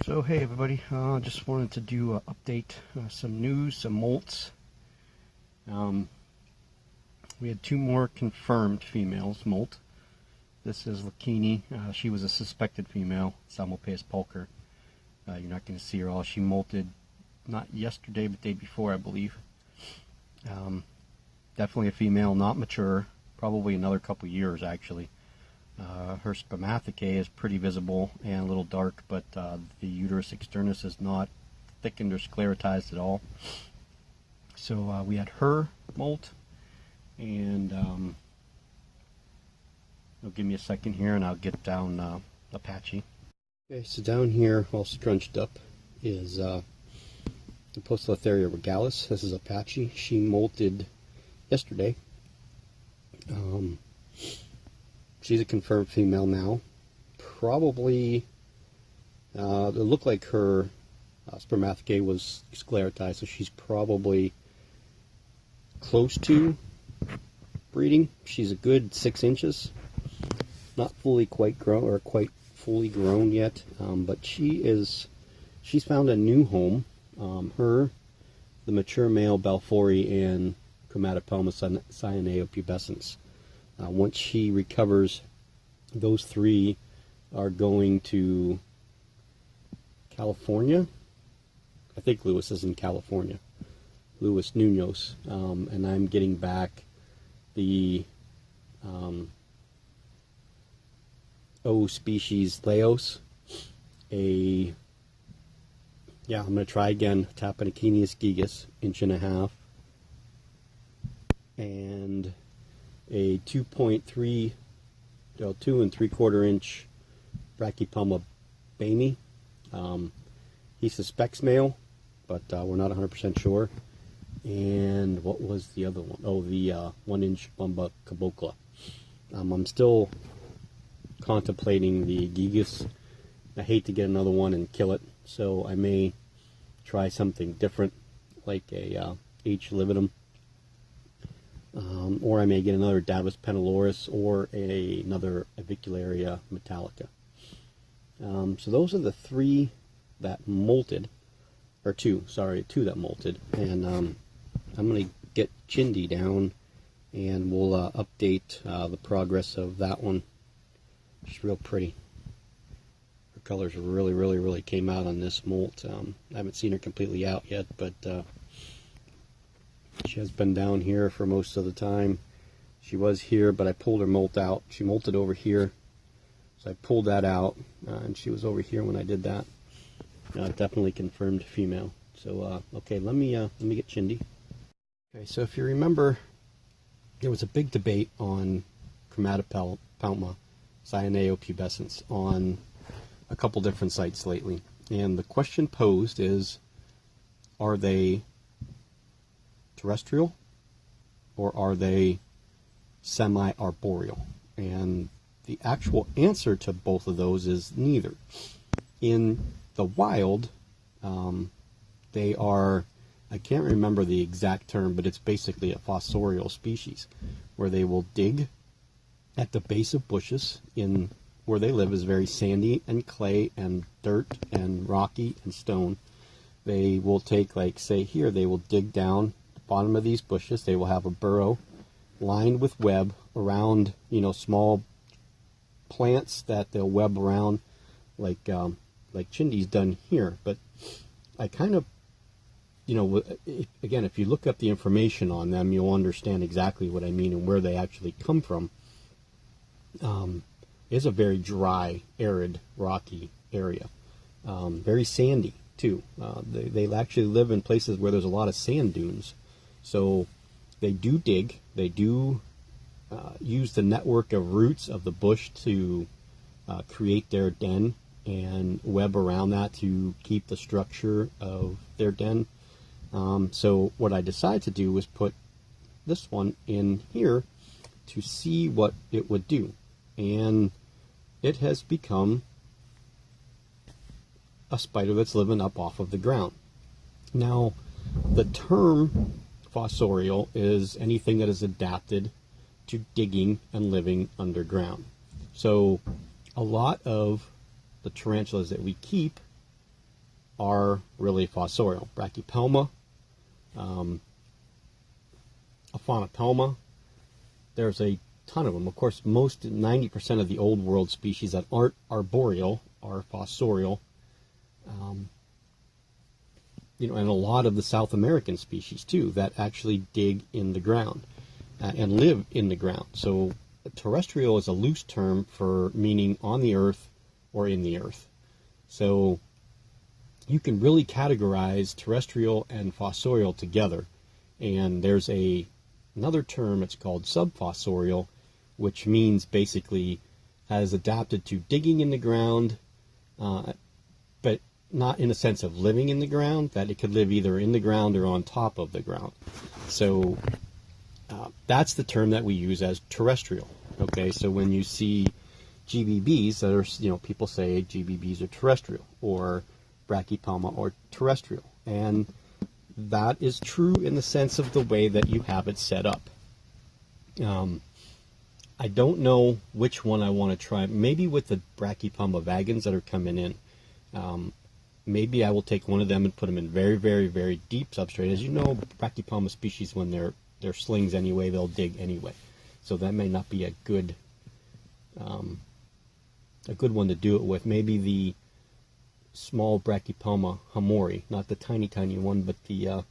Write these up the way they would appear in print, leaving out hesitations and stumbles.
So hey everybody, just wanted to do update some news, some molts. We had two more confirmed females molt. This is Lakini. She was a suspected female, Psalmopoeus pulcher. You're not going to see her all. She molted not yesterday, but the day before, I believe. Definitely a female, not mature, probably another couple years actually. Her spermathecae is pretty visible and a little dark, but the uterus externus is not thickened or sclerotized at all. So we had her molt, and give me a second here and I'll get down Apache. Okay, so down here, all scrunched up, is the Poecilotheria regalis. This is Apache. She molted yesterday. She's a confirmed female now. Probably, it looked like her spermathecae was sclerotized, so she's probably close to breeding. She's a good 6 inches. Not fully quite grown, or quite fully grown yet, but she's found a new home. The mature male Balfouri and Chromatopelma cyaneopubescens. Once she recovers, those three are going to California. I think Lewis is in California. Luis Munoz. And I'm getting back the O species Laos. I'm going to try again, Tapinocenius gigas, 1.5 inches. And a 2.3, 2 3/4 inch Brachypelma bainey. He suspects male, but we're not 100% sure. And what was the other one? Oh, the 1 inch Bumba cabocla. I'm still contemplating the gigas. I hate to get another one and kill it, so I may try something different, like a H. lividum. Or I may get another Davus penniloris or another Avicularia metallica. So those are the three that molted, or two that molted. And I'm going to get Chindi down and we'll update the progress of that one. She's real pretty. Her colors really came out on this molt. I haven't seen her completely out yet, but she has been down here for most of the time. She was here, but I pulled her molt out. She molted over here, so I pulled that out, and she was over here when I did that. Definitely confirmed female. So okay, let me get Chindi. Okay, so if you remember, there was a big debate on Chromatopelma cyaneopubescens on a couple different sites lately, and the question posed is, are they terrestrial or are they semi-arboreal? And the actual answer to both of those is neither. In the wild, they are, I can't remember the exact term, but it's basically a fossorial species, where they will dig at the base of bushes. In where they live is very sandy and clay and dirt and rocky and stone. They will take, like say here, they will dig down bottom of these bushes. They will have a burrow lined with web around, small plants that they'll web around, like Chindi's done here. But I kind of, again, if you look up the information on them, you'll understand exactly what I mean and where they actually come from. It's a very dry, arid, rocky area, very sandy too. They actually live in places where there's a lot of sand dunes. So they do dig, they do use the network of roots of the bush to create their den and web around that to keep the structure of their den. So what I decided to do was put this one in here to see what it would do. And it has become a spider that's living up off of the ground. Now, the term fossorial is anything that is adapted to digging and living underground. So a lot of the tarantulas that we keep are really fossorial. Brachypelma, Aphonopelma, there's a ton of them. Of course, 90% of the old world species that aren't arboreal are fossorial. And a lot of the South American species too that actually dig in the ground and live in the ground. So terrestrial is a loose term for meaning on the earth or in the earth. So you can really categorize terrestrial and fossorial together. And there's another term, it's called subfossorial, which means basically has adapted to digging in the ground, but not in a sense of living in the ground, that it could live either in the ground or on top of the ground. So that's the term that we use as terrestrial. Okay, so when you see GBBs that are, people say GBBs are terrestrial, or Brachypelma or terrestrial. And that is true in the sense of the way that you have it set up. I don't know which one I want to try. Maybe with the Brachypelma vagans that are coming in. Maybe I will take one of them and put them in very, very, very deep substrate. As you know, Brachypelma species, when they're slings anyway, they'll dig anyway. So that may not be a good one to do it with. Maybe the small Brachypelma hamori, not the tiny, tiny one, but the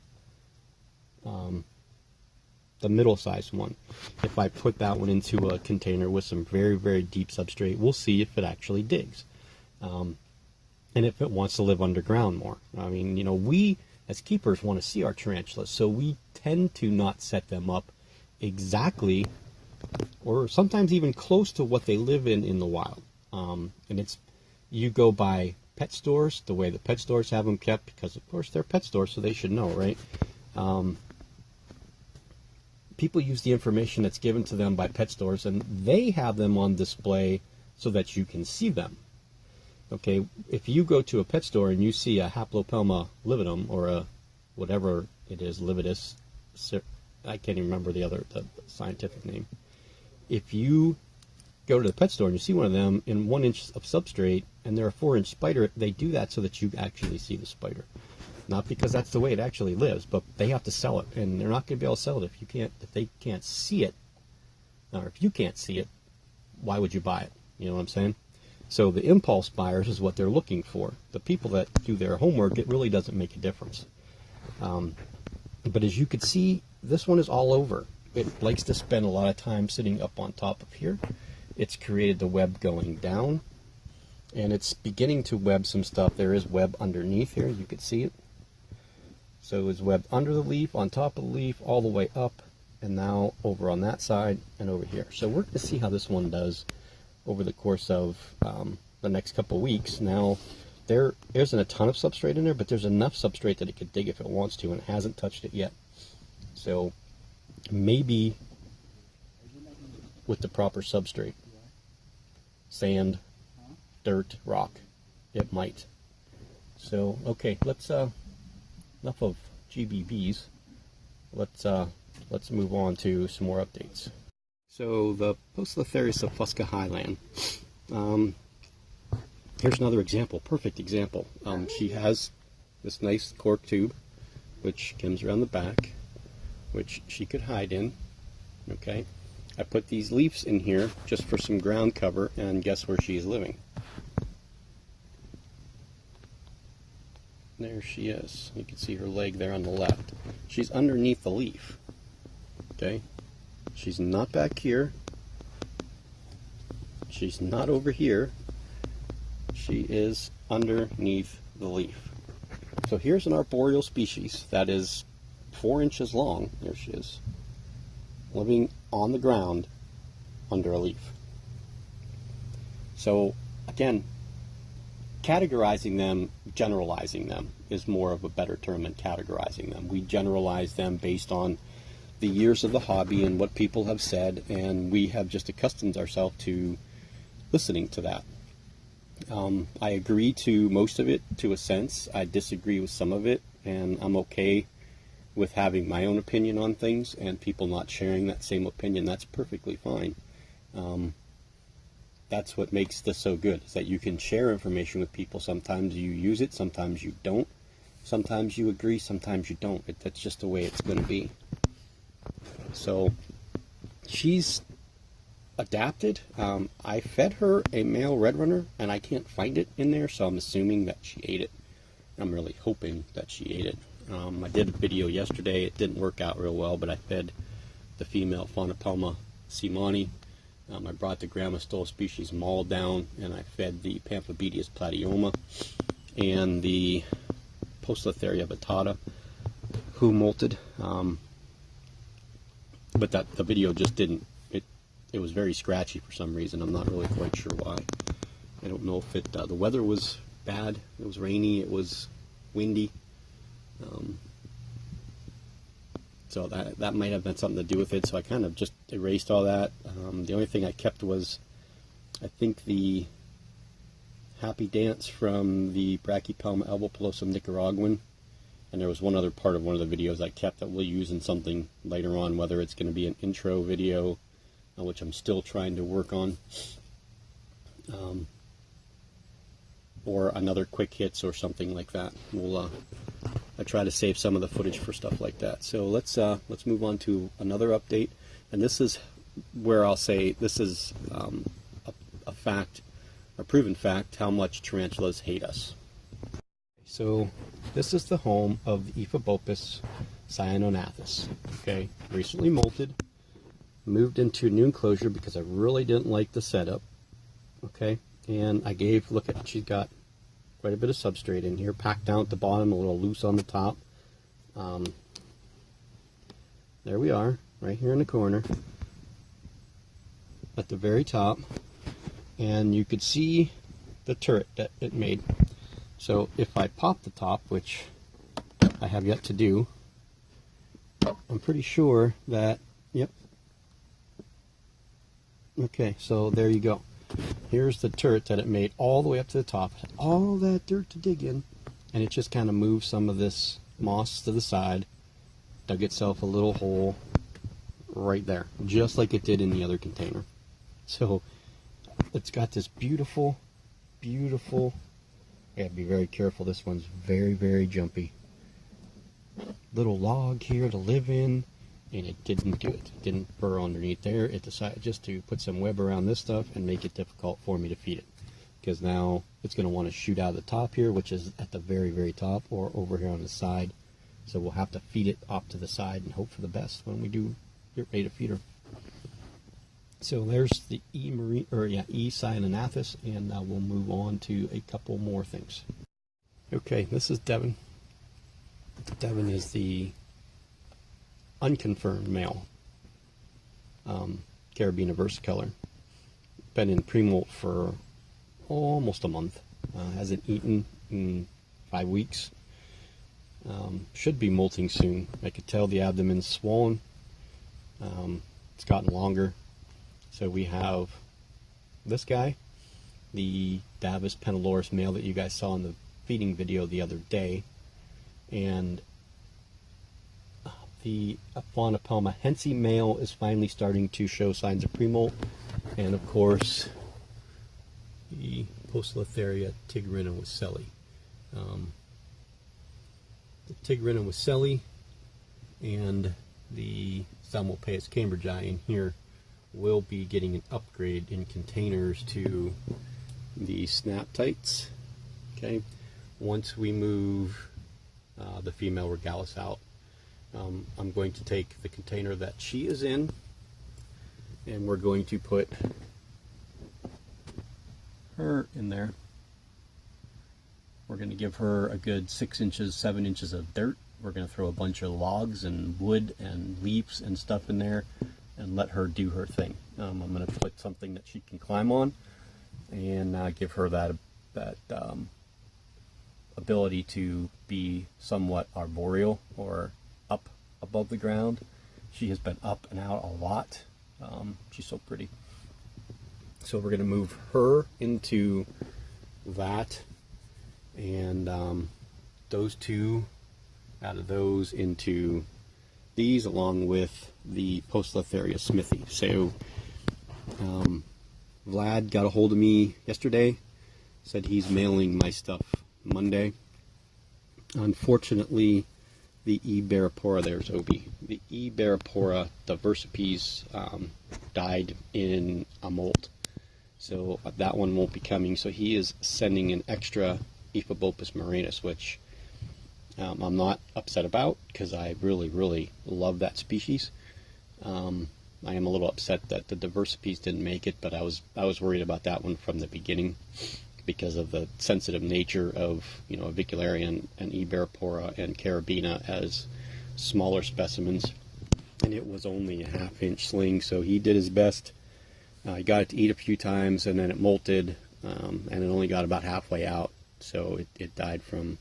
middle-sized one. If I put that one into a container with some very, very deep substrate, we'll see if it actually digs. And if it wants to live underground more. I mean, we as keepers want to see our tarantulas, so we tend to not set them up exactly, or sometimes even close to what they live in the wild. And you go by pet stores, the way the pet stores have them kept, because of course they're pet stores, so they should know, right? People use the information that's given to them by pet stores, and they have them on display so that you can see them. Okay, if you go to a pet store and you see a Haplopelma lividum, or a whatever it is, lividus, I can't even remember the scientific name. If you go to the pet store and you see one of them in 1 inch of substrate and they're a 4-inch spider, they do that so that you actually see the spider. Not because that's the way it actually lives, but they have to sell it, and they're not going to be able to sell it if they can't see it. Or if you can't see it, why would you buy it? You know what I'm saying? So the impulse buyers is what they're looking for. The people that do their homework, it really doesn't make a difference. But as you can see, this one is all over. It likes to spend a lot of time sitting up on top of here. It's created the web going down, and it's beginning to web some stuff. There is web underneath here. You can see it. So it's webbed under the leaf, on top of the leaf, all the way up, and now over on that side and over here. So we're going to see how this one does over the course of the next couple weeks. Now, there isn't a ton of substrate in there, but there's enough substrate that it could dig if it wants to, and it hasn't touched it yet. So maybe with the proper substrate, sand, dirt, rock, it might. So okay, let's enough of GBBs. Let's move on to some more updates. So the Poecilotheria subfusca highland. Here's another example, perfect example. She has this nice cork tube, which comes around the back, which she could hide in. Okay, I put these leaves in here just for some ground cover, and guess where she is living? There she is. You can see her leg there on the left. She's underneath the leaf. Okay, she's not back here. She's not over here. She is underneath the leaf. So here's an arboreal species that is 4 inches long. There she is, living on the ground under a leaf. So again, categorizing them, generalizing them is more of a better term than categorizing them. We generalize them based on the years of the hobby and what people have said, and we have just accustomed ourselves to listening to that. I agree to most of it to a sense. I disagree with some of it, and I'm okay with having my own opinion on things and people not sharing that same opinion. That's perfectly fine. that's what makes this so good, is that you can share information with people. Sometimes you use it, sometimes you don't. Sometimes you agree, sometimes you don't. That's just the way it's going to be. So she's adapted. I fed her a male red runner, and I can't find it in there, so I'm assuming that she ate it. I'm really hoping that she ate it. I did a video yesterday. It didn't work out real well, but I fed the female Faunopelma seemanni. I brought the Grammostola species mauled down, and I fed the Pamphlobedius platyoma and the Poecilotheria vittata, who molted. But the video just didn't. It was very scratchy for some reason. I'm not really quite sure why. I don't know if the weather was bad. It was rainy. It was windy. So that might have been something to do with it. So I kind of just erased all that. The only thing I kept was, I think, the Happy Dance from the Brachypelma albopilosum nicaraguan. And there was one other part of one of the videos I kept that we'll use in something later on, whether it's going to be an intro video, which I'm still trying to work on, or another quick hits or something like that. I try to save some of the footage for stuff like that. So let's move on to another update, and this is where I'll say this is a fact, a proven fact, how much tarantulas hate us. So this is the home of the Ephebopus cyanognathus. Okay, recently molted, moved into a new enclosure because I really didn't like the setup. Okay, and I gave, look at, she's got quite a bit of substrate in here, packed down at the bottom, a little loose on the top. There we are, right here in the corner, at the very top, and you could see the turret that it made. So if I pop the top, which I have yet to do, I'm pretty sure that, yep. Okay, so there you go. Here's the turret that it made all the way up to the top. It had all that dirt to dig in, and it just kind of moved some of this moss to the side, dug itself a little hole right there, just like it did in the other container. So it's got this beautiful, beautiful, I gotta be very careful, this one's very, very jumpy, little log here to live in. And it didn't do it. It didn't burrow underneath there. It decided just to put some web around this stuff and make it difficult for me to feed it. Because now it's going to want to shoot out of the top here, which is at the very, very top, or over here on the side. So we'll have to feed it off to the side and hope for the best when we do get ready to feed her. So there's the E cyanognathus, and we'll move on to a couple more things. Okay, this is Devon. Devon is the unconfirmed male Caribena versicolor. Been in pre-molt for almost a month. Hasn't eaten in 5 weeks. Should be molting soon. I could tell the abdomen's swollen. It's gotten longer. So we have this guy, the Davus peniloris male that you guys saw in the feeding video the other day, and the Faunopelma hensi male is finally starting to show signs of premolt, and of course the Poecilotheria tigrina wasseli. The tigrina wasseli and the Psalmopoeus cambridgei in here will be getting an upgrade in containers to the snap tights. Okay, once we move the female regalis out, I'm going to take the container that she is in, and we're going to put her in there. We're going to give her a good 6 inches, 7 inches of dirt. We're going to throw a bunch of logs and wood and leaves and stuff in there and let her do her thing. I'm going to put something that she can climb on and give her that ability to be somewhat arboreal, or up above the ground. She has been up and out a lot. She's so pretty. So we're going to move her into that, and those two out of those into these, along with the Poecilotheria smithii. So Vlad got a hold of me yesterday, said he's mailing my stuff Monday. Unfortunately, the E. baripora, there's Obi, the E. baripora diversipes died in a molt. So that one won't be coming. So he is sending an extra Ephiopus murinus, which I'm not upset about because I really, really love that species. I am a little upset that the diversipes didn't make it, but I was worried about that one from the beginning because of the sensitive nature of, you know, Avicularian and E. baripora and Carabina as smaller specimens. And it was only a half-inch sling, so he did his best. He got it to eat a few times, and then it molted, and it only got about halfway out, so it died from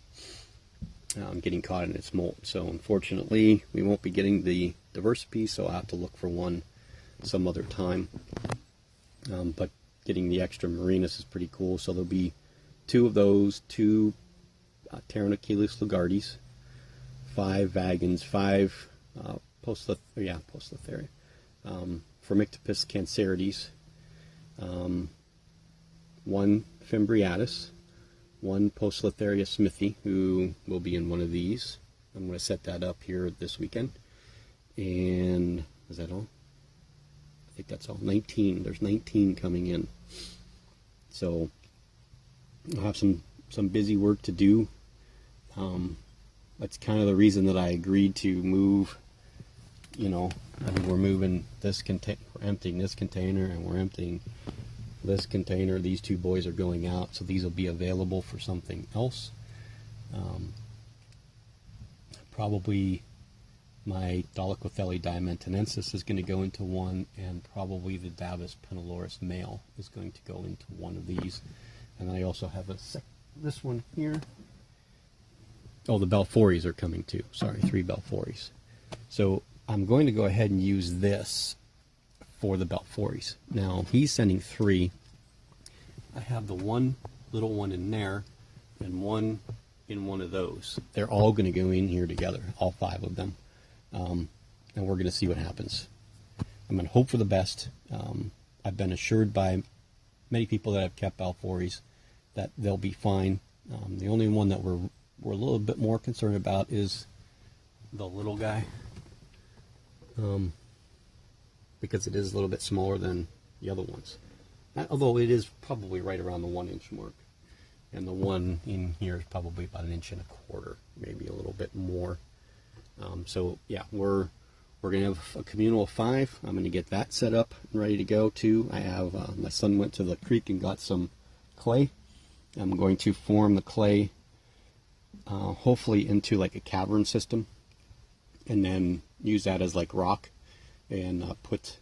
getting caught in its molt. So unfortunately, we won't be getting the diversipes, so I'll have to look for one some other time. But getting the extra murinus is pretty cool. So there'll be 2 of those, 2 Pteronachilus lugardis, 5 vagans, 5 Poecilotheria, Phormictopus cancerides, 1 Fimbriatus, 1 Poecilotheria smithi, who will be in one of these. I'm going to set that up here this weekend. And is that all? I think that's all. 19. There's 19 coming in. So I'll have some busy work to do. That's kind of the reason that I agreed to move. You know, I mean, we're moving this container, we're emptying this container, and we're emptying this container. These 2 boys are going out, so these will be available for something else. Probably my Dolichothele diamantinensis is going to go into one, and probably the Davus penniloris male is going to go into one of these. And then I also have this one here. Oh, the Balfours are coming too. Sorry, 3 Balfours. So I'm going to go ahead and use this for the Balfours. Now, he's sending 3. I have the one little one in there and one in one of those. They're all going to go in here together, all 5 of them. And we're going to see what happens. I'm going to hope for the best. I've been assured by many people that have kept Balfours that they'll be fine. The only one that we're a little bit more concerned about is the little guy, because it is a little bit smaller than the other ones. Although it is probably right around the 1-inch mark. And the one in here is probably about 1 1/4 inches, maybe a little bit more. So yeah, we're going to have a communal of 5. I'm going to get that set up and ready to go too. I have my son went to the creek and got some clay. I'm going to form the clay hopefully into like a cavern system, and then use that as like rock, and put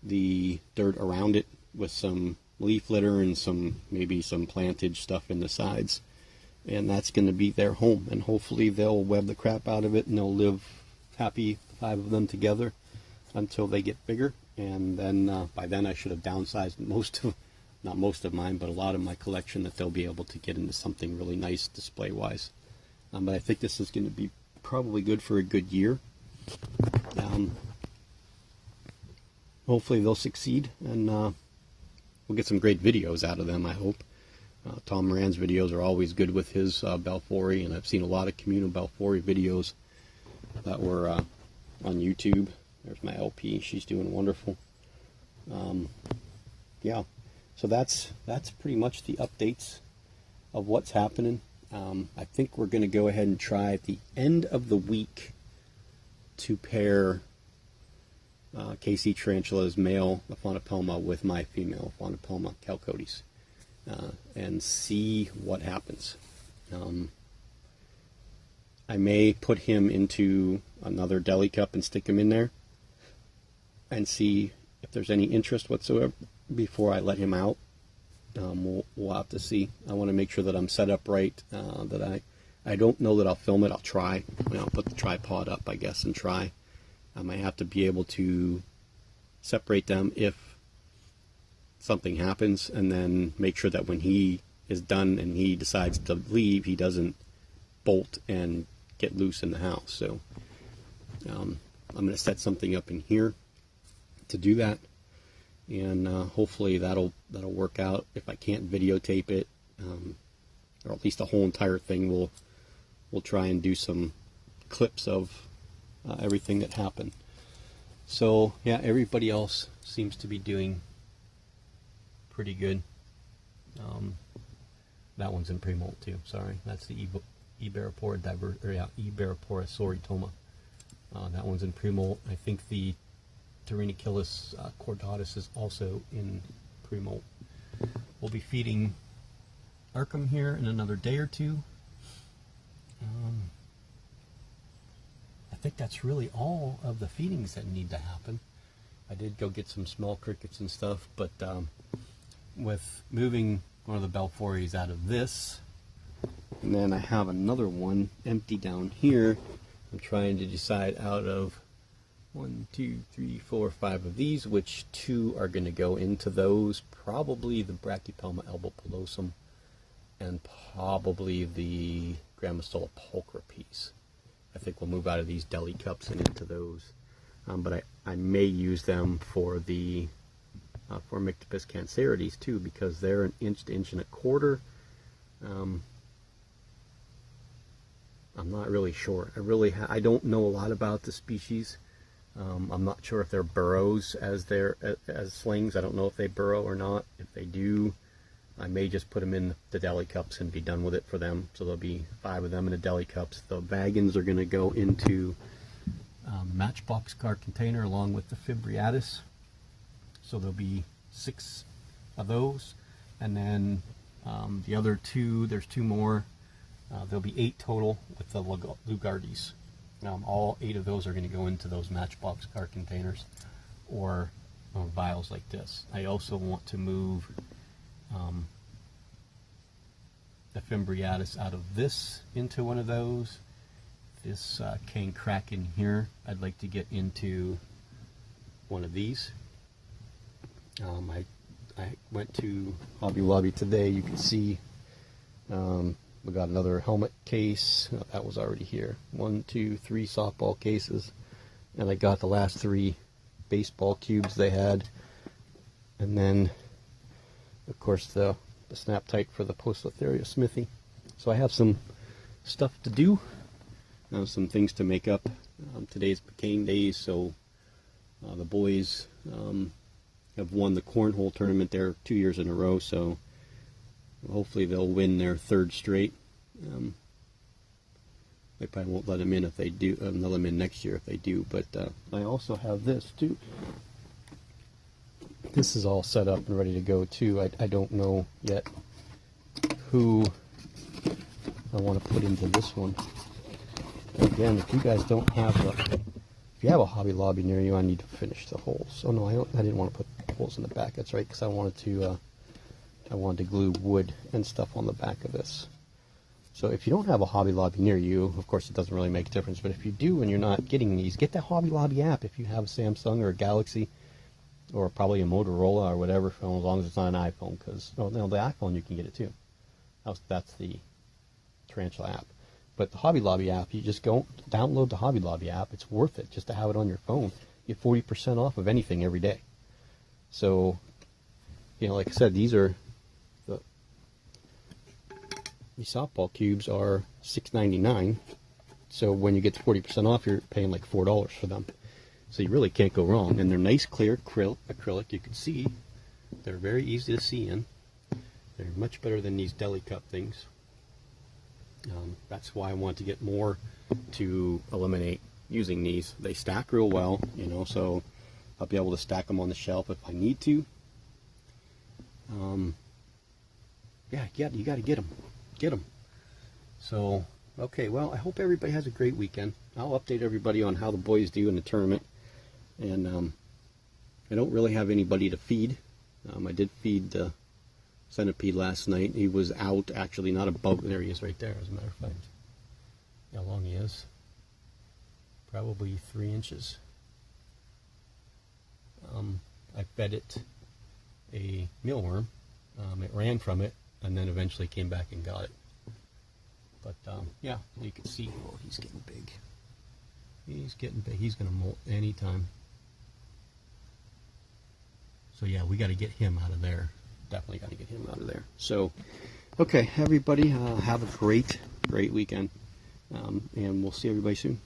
the dirt around it with some leaf litter and maybe some plantage stuff in the sides. And that's going to be their home, and hopefully they'll web the crap out of it, and they'll live happy, 5 of them together, until they get bigger. And then by then I should have downsized not most of mine, but a lot of my collection, that they'll be able to get into something really nice display wise. But I think this is going to be probably good for a good year. Hopefully they'll succeed, and we'll get some great videos out of them, I hope. Tom Moran's videos are always good with his Balfouri, and I've seen a lot of communal Balfouri videos that were on YouTube. There's my LP. She's doing wonderful. Yeah, so that's pretty much the updates of what's happening. I think we're going to go ahead and try at the end of the week to pair KC Tarantula's male Aphonopelma with my female Aphonopelma Chalcodes. And see what happens. I may put him into another deli cup and stick him in there and see if there's any interest whatsoever before I let him out. We'll have to see. I want to make sure that I'm set up right, that I don't know that I'll film it. I'll try. I'll put the tripod up, I guess, and try. I might have to be able to separate them if something happens, and then make sure that when he is done and he decides to leave, he doesn't bolt and get loose in the house. So I'm going to set something up in here to do that. and hopefully that'll work out. If I can't videotape it, or at least the whole entire thing, we'll try and do some clips of everything that happened. So yeah, everybody else seems to be doing pretty good. That one's in pre-molt too. Sorry, that's the Eberopora Eberopora soritoma. That one's in pre-molt. I think the Pteronachilus cordatus is also in pre-molt. We'll be feeding Arkham here in another day or two. I think that's really all of the feedings that need to happen. I did go get some small crickets and stuff, but with moving one of the Belfories out of this, and then I have another one empty down here, I'm trying to decide out of 1, 2, 3, 4, 5 of these, which 2 are going to go into those. Probably the Brachypelma albopilosum and probably the Grammostola pulchra piece. I think we'll move out of these deli cups and into those. But I may use them for the Phormictopus cancerides too, because they're 1 inch to 1.25 inches. I'm not really sure. I don't know a lot about the species. I'm not sure if they're burrows as slings. I don't know if they burrow or not. If they do, I may just put them in the deli cups and be done with it for them. So there'll be 5 of them in the deli cups. The vagans are going to go into matchbox car container along with the Fimbriatus. So there'll be 6 of those. And then the other 2, there's 2 more. There'll be 8 total with the Lugardis. All 8 of those are going to go into those matchbox car containers or vials like this. I also want to move the Fimbriatus out of this into one of those. This cane kraken here, I'd like to get into one of these. I went to Hobby Lobby today. You can see we got another helmet case. That was already here. 1, 2, 3 softball cases. And I got the last 3 baseball cubes they had. And then, of course, the snap tight for the Poecilotheria smithy. So I have some stuff to do. Some things to make up. Today's Bacane Days, so the boys have won the cornhole tournament there 2 years in a row, so hopefully they'll win their 3rd straight. They probably won't let them in if they do. They'll let them in next year if they do. But I also have this too. This is all set up and ready to go too. I don't know yet who I want to put into this one. Again, if you guys don't have if you have a Hobby Lobby near you, I need to finish the holes. Oh no, I didn't want to put holes in the back. That's right, because I wanted to glue wood and stuff on the back of this. So if you don't have a Hobby Lobby near you, of course it doesn't really make a difference, but if you do and you're not getting these, get the Hobby Lobby app if you have a Samsung or a Galaxy or probably a Motorola or whatever phone, as long as it's not an iPhone, because the iPhone you can get it too. That's the Tarantula app. But the Hobby Lobby app, you just go download the Hobby Lobby app. It's worth it just to have it on your phone. You get 40% off of anything every day. So, like I said, these softball cubes are $6.99. So when you get to 40% off, you're paying like $4 for them. So you really can't go wrong. And they're nice, clear acrylic. You can see they're very easy to see in. They're much better than these deli cup things. That's why I want to get more to eliminate using these. They stack real well, so I'll be able to stack them on the shelf if I need to. Yeah, you got to get them. So, okay, well, I hope everybody has a great weekend. I'll update everybody on how the boys do in the tournament. And I don't really have anybody to feed. I did feed the centipede last night. He was out, actually, not above. There he is right there, as a matter of fact. How long he is? Probably 3 inches. I fed it a mealworm. It ran from it, and then eventually came back and got it. But yeah, you can see, he's getting big. He's getting big. He's going to molt anytime. So yeah, we got to get him out of there. Definitely got to get him out of there. So, okay, everybody, have a great weekend, and we'll see everybody soon.